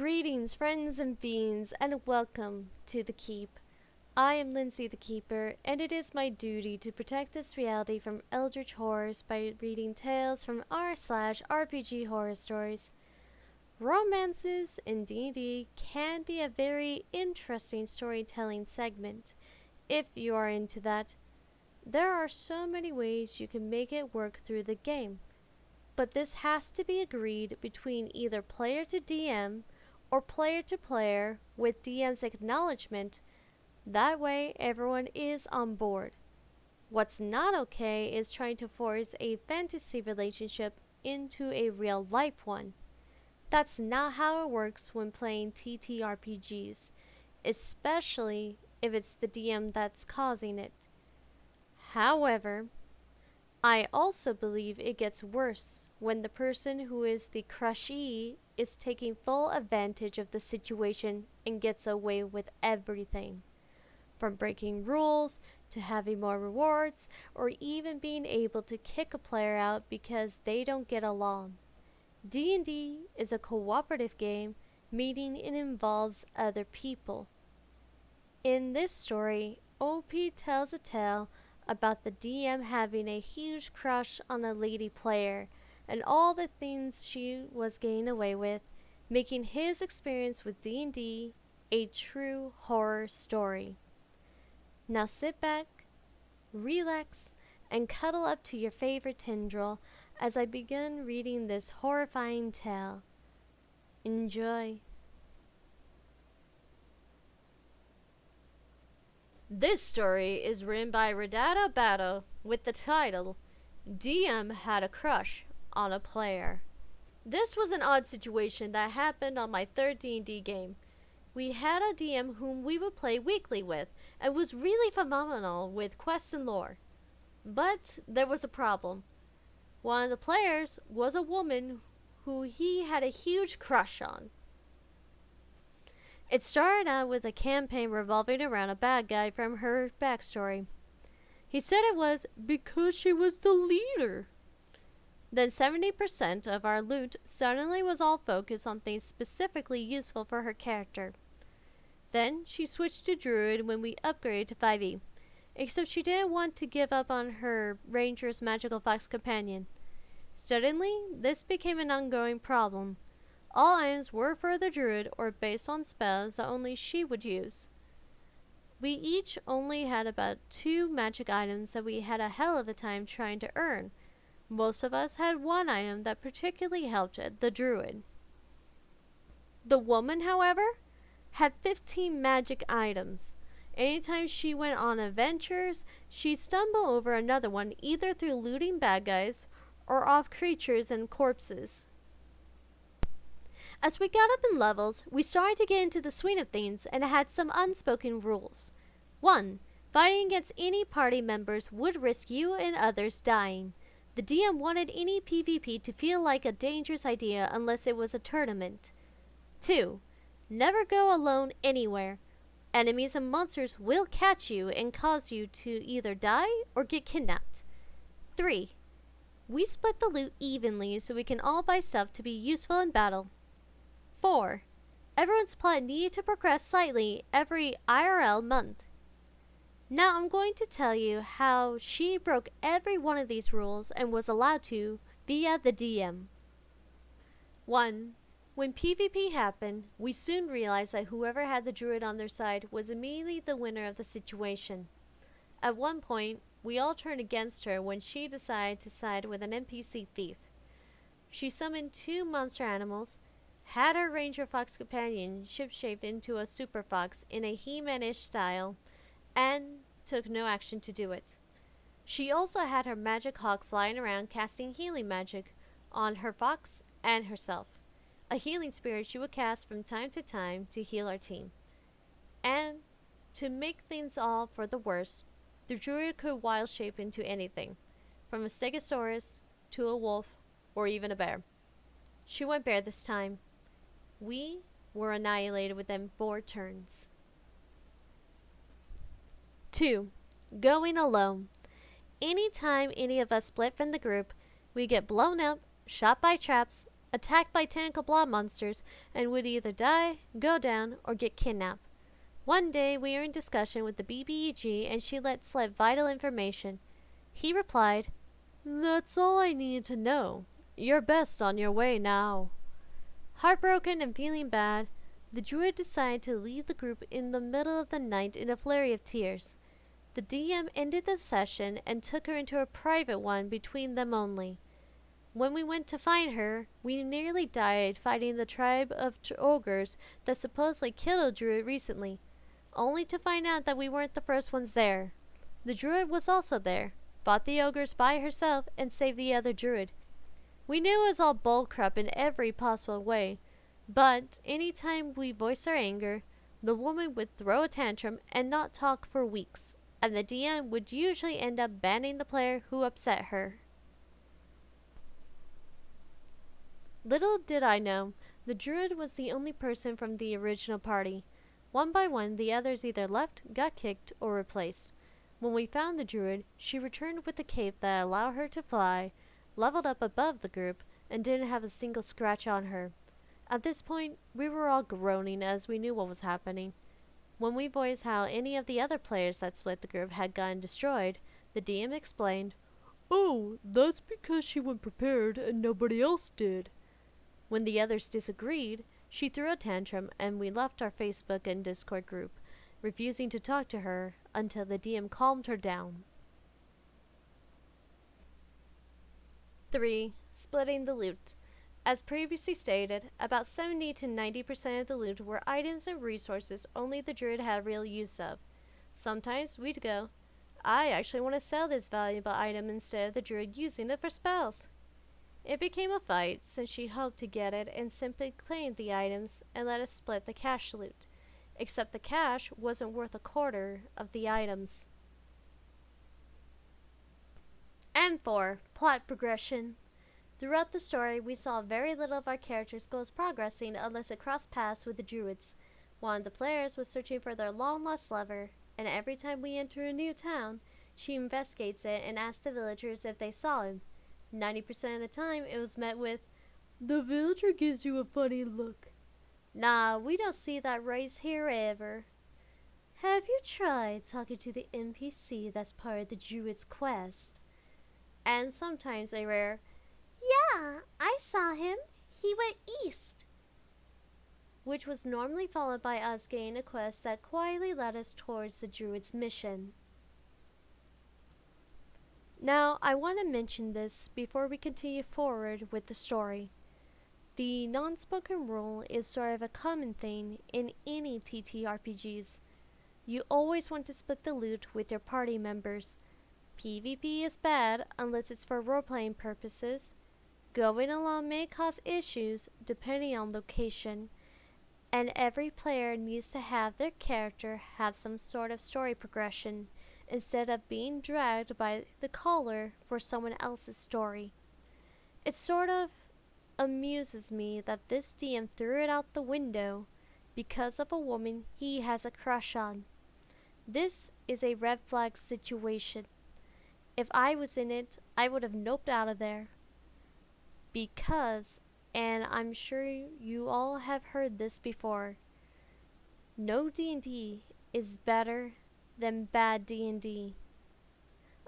Greetings, friends and fiends, and welcome to The Keep. I am Lindsay the Keeper, and it is my duty to protect this reality from eldritch horrors by reading tales from r/RPG horror stories. Romances in D&D can be a very interesting storytelling segment, if you are into that. There are so many ways you can make it work through the game, but this has to be agreed between either player to DM or player to player with DM's acknowledgement. That way everyone is on board. What's not okay is trying to force a fantasy relationship into a real life one. That's not how it works when playing TTRPGs, especially if it's the DM that's causing it. However, I also believe it gets worse when the person who is the crushee is taking full advantage of the situation and gets away with everything. From breaking rules to having more rewards or even being able to kick a player out because they don't get along. D&D is a cooperative game, meaning it involves other people. In this story, OP tells a tale about the DM having a huge crush on a lady player and all the things she was getting away with, making his experience with D&D a true horror story. Now sit back, relax, and cuddle up to your favorite tendril as I begin reading this horrifying tale. Enjoy. This story is written by Radata Battle with the title, DM Had a Crush on a Player. This was an odd situation that happened on my third D&D game. We had a DM whom we would play weekly with, and was really phenomenal with quests and lore. But there was a problem. One of the players was a woman who he had a huge crush on. It started out with a campaign revolving around a bad guy from her backstory. He said it was because she was the leader. Then 70% of our loot suddenly was all focused on things specifically useful for her character. Then she switched to Druid when we upgraded to 5e, except she didn't want to give up on her Ranger's magical fox companion. Suddenly, this became an ongoing problem. All items were for the Druid or based on spells that only she would use. We each only had about 2 magic items that we had a hell of a time trying to earn. Most of us had one item that particularly helped the Druid. The woman, however, had 15 magic items. Anytime she went on adventures, she'd stumble over another one either through looting bad guys or off creatures and corpses. As we got up in levels, we started to get into the swing of things, and it had some unspoken rules. 1. Fighting against any party members would risk you and others dying. The DM wanted any PvP to feel like a dangerous idea unless it was a tournament. 2. Never go alone anywhere. Enemies and monsters will catch you and cause you to either die or get kidnapped. 3. We split the loot evenly so we can all buy stuff to be useful in battle. 4. Everyone's plot needed to progress slightly every IRL month. Now I'm going to tell you how she broke every one of these rules and was allowed to via the DM. 1. When PvP happened, we soon realized that whoever had the Druid on their side was immediately the winner of the situation. At one point, we all turned against her when she decided to side with an NPC thief. She summoned 2 monster animals, had her Ranger Fox companion shaped into a Super Fox in a He-Man-ish style, and took no action to do it. She also had her magic hawk flying around casting healing magic on her fox and herself, a healing spirit she would cast from time to time to heal our team. And to make things all for the worse, the Druid could wild shape into anything, from a Stegosaurus to a wolf or even a bear. She went bear this time. We were annihilated within 4 turns. 2. Going alone. Anytime any of us split from the group, we get blown up, shot by traps, attacked by tentacle blob monsters, and would either die, go down, or get kidnapped. One day we were in discussion with the BBEG and she let slip vital information. He replied, "That's all I needed to know. You're best on your way now." Heartbroken and feeling bad, the druid decided to leave the group in the middle of the night in a flurry of tears. The DM ended the session and took her into a private one between them only. When we went to find her, we nearly died fighting the tribe of ogres that supposedly killed a druid recently, only to find out that we weren't the first ones there. The druid was also there, fought the ogres by herself, and saved the other druid. We knew it was all bullcrap in every possible way, but anytime we voiced our anger, the woman would throw a tantrum and not talk for weeks, and the DM would usually end up banning the player who upset her. Little did I know, the druid was the only person from the original party. One by one, the others either left, got kicked, or replaced. When we found the druid, she returned with a cape that allowed her to fly, leveled up above the group, and didn't have a single scratch on her. At this point, we were all groaning as we knew what was happening. When we voiced how any of the other players that split the group had gotten destroyed, the DM explained, "Oh, that's because she went prepared and nobody else did." When the others disagreed, she threw a tantrum and we left our Facebook and Discord group, refusing to talk to her until the DM calmed her down. 3. Splitting the loot. As previously stated, about 70 to 90% of the loot were items and resources only the druid had real use of. Sometimes we'd go, "I actually want to sell this valuable item instead of the druid using it for spells." It became a fight since she hoped to get it and simply claimed the items and let us split the cash loot, except the cash wasn't worth a quarter of the items. And 4. Plot progression. Throughout the story, we saw very little of our characters' goals progressing unless it crossed paths with the druids. One of the players was searching for their long-lost lover, and every time we enter a new town, she investigates it and asks the villagers if they saw him. 90% of the time, it was met with, "The villager gives you a funny look." "Nah, we don't see that race here ever." "Have you tried talking to the NPC that's part of the druid's quest?" And sometimes a rare, "Yeah, I saw him. He went east." Which was normally followed by us getting a quest that quietly led us towards the druid's mission. Now, I want to mention this before we continue forward with the story. The non-spoken rule is sort of a common thing in any TTRPGs. You always want to split the loot with your party members. PvP is bad unless it's for role-playing purposes. Going alone may cause issues depending on location, and every player needs to have their character have some sort of story progression, instead of being dragged by the caller for someone else's story. It sort of amuses me that this DM threw it out the window because of a woman he has a crush on. This is a red flag situation. If I was in it, I would have noped out of there. Because, and I'm sure you all have heard this before, no D&D is better than bad D&D.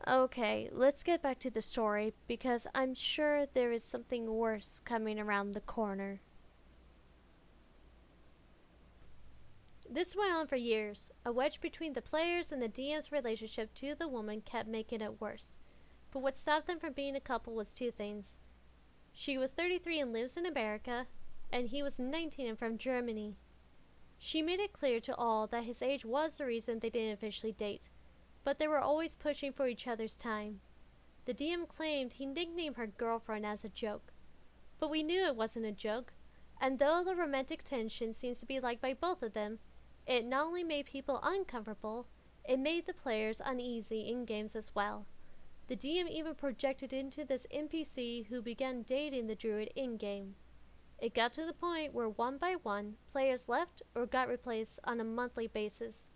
Okay, let's get back to the story because I'm sure there is something worse coming around the corner. This went on for years. A wedge between the players and the DM's relationship to the woman kept making it worse. But what stopped them from being a couple was two things. She was 33 and lives in America, and he was 19 and from Germany. She made it clear to all that his age was the reason they didn't officially date, but they were always pushing for each other's time. The DM claimed he nicknamed her girlfriend as a joke, but we knew it wasn't a joke, and though the romantic tension seems to be liked by both of them, it not only made people uncomfortable, it made the players uneasy in games as well. The DM even projected into this NPC who began dating the druid in-game. It got to the point where one by one, players left or got replaced on a monthly basis.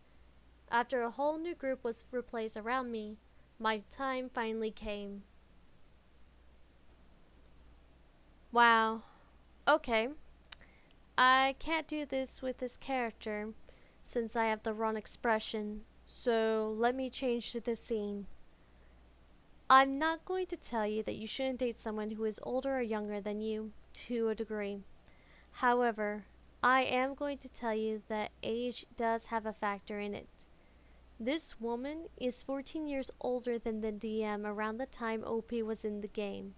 After a whole new group was replaced around me, my time finally came. Wow, Okay, I can't do this with this character since I have the wrong expression, so let me change to this scene. I'm not going to tell you that you shouldn't date someone who is older or younger than you, to a degree. However, I am going to tell you that age does have a factor in it. This woman is 14 years older than the DM around the time OP was in the game,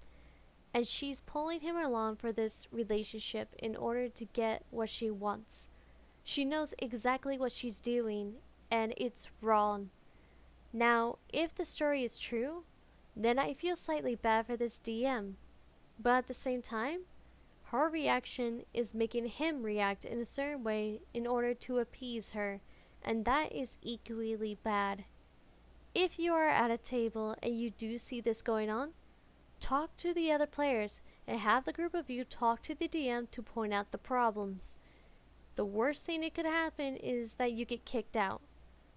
and she's pulling him along for this relationship in order to get what she wants. She knows exactly what she's doing, and it's wrong. Now, if the story is true, then I feel slightly bad for this DM, but at the same time, her reaction is making him react in a certain way in order to appease her, and that is equally bad. If you are at a table and you do see this going on, talk to the other players and have the group of you talk to the DM to point out the problems. The worst thing that could happen is that you get kicked out.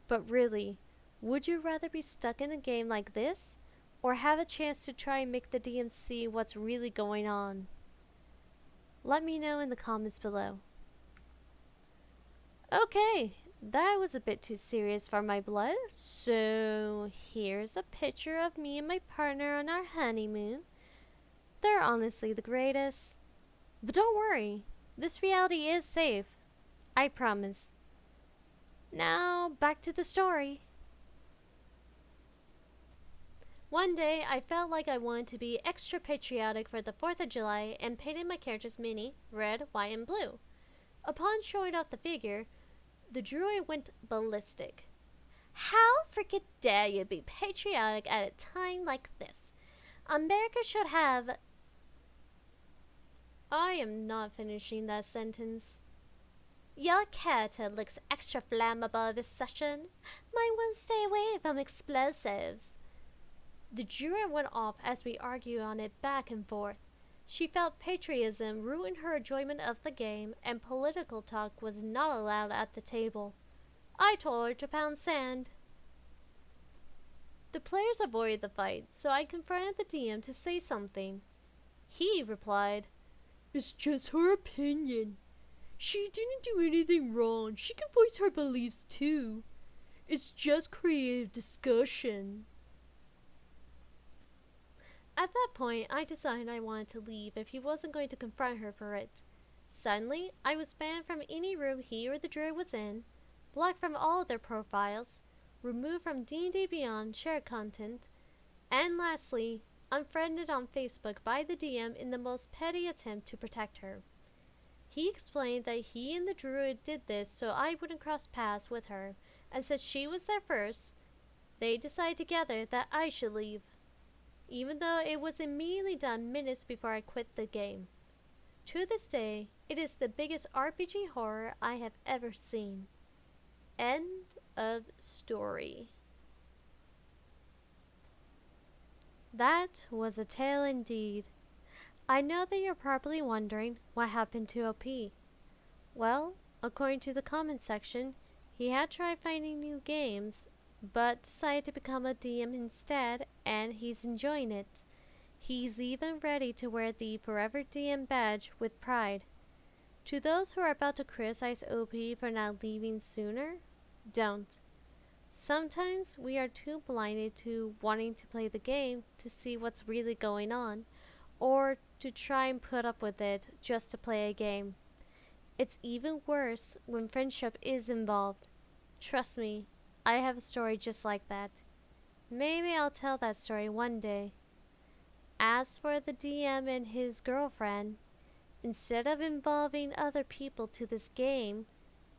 But really, would you rather be stuck in a game like this, or have a chance to try and make the DM see what's really going on? Let me know in the comments below. Okay, that was a bit too serious for my blood, so here's a picture of me and my partner on our honeymoon. They're honestly the greatest. But don't worry, this reality is safe. I promise. Now, back to the story. One day, I felt like I wanted to be extra patriotic for the 4th of July and painted my character's mini red, white, and blue. Upon showing off the figure, the druid went ballistic. How freaking dare you be patriotic at a time like this? America should have... I am not finishing that sentence. Your character looks extra flammable this session. Might want to stay away from explosives. The druid went off as we argued on it back and forth. She felt patriotism ruined her enjoyment of the game, and political talk was not allowed at the table. I told her to pound sand. The players avoided the fight, so I confronted the DM to say something. He replied, "It's just her opinion. She didn't do anything wrong. She can voice her beliefs too. It's just creative discussion." At that point, I decided I wanted to leave if he wasn't going to confront her for it. Suddenly, I was banned from any room he or the druid was in, blocked from all of their profiles, removed from D&D Beyond shared content, and lastly, unfriended on Facebook by the DM in the most petty attempt to protect her. He explained that he and the druid did this so I wouldn't cross paths with her, and since she was there first, they decided together that I should leave, even though it was immediately done minutes before I quit the game. To this day, it is the biggest RPG horror I have ever seen. End of story. That was a tale indeed. I know that you're probably wondering what happened to OP. Well, according to the comment section, he had tried finding new games, but decided to become a DM instead, and he's enjoying it. He's even ready to wear the Forever DM badge with pride. To those who are about to criticize OP for not leaving sooner, don't. Sometimes we are too blinded to wanting to play the game to see what's really going on, or to try and put up with it just to play a game. It's even worse when friendship is involved. Trust me, I have a story just like that. Maybe I'll tell that story one day. As for the DM and his girlfriend, instead of involving other people to this game,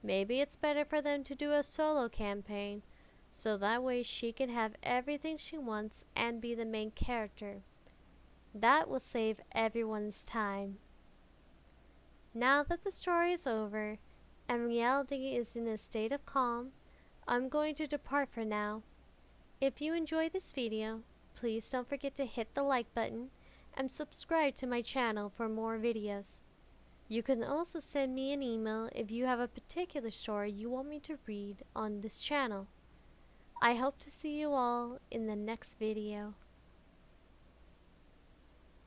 maybe it's better for them to do a solo campaign, so that way she can have everything she wants and be the main character. That will save everyone's time. Now that the story is over, and reality is in a state of calm, I'm going to depart for now. If you enjoyed this video, please don't forget to hit the like button and subscribe to my channel for more videos. You can also send me an email if you have a particular story you want me to read on this channel. I hope to see you all in the next video.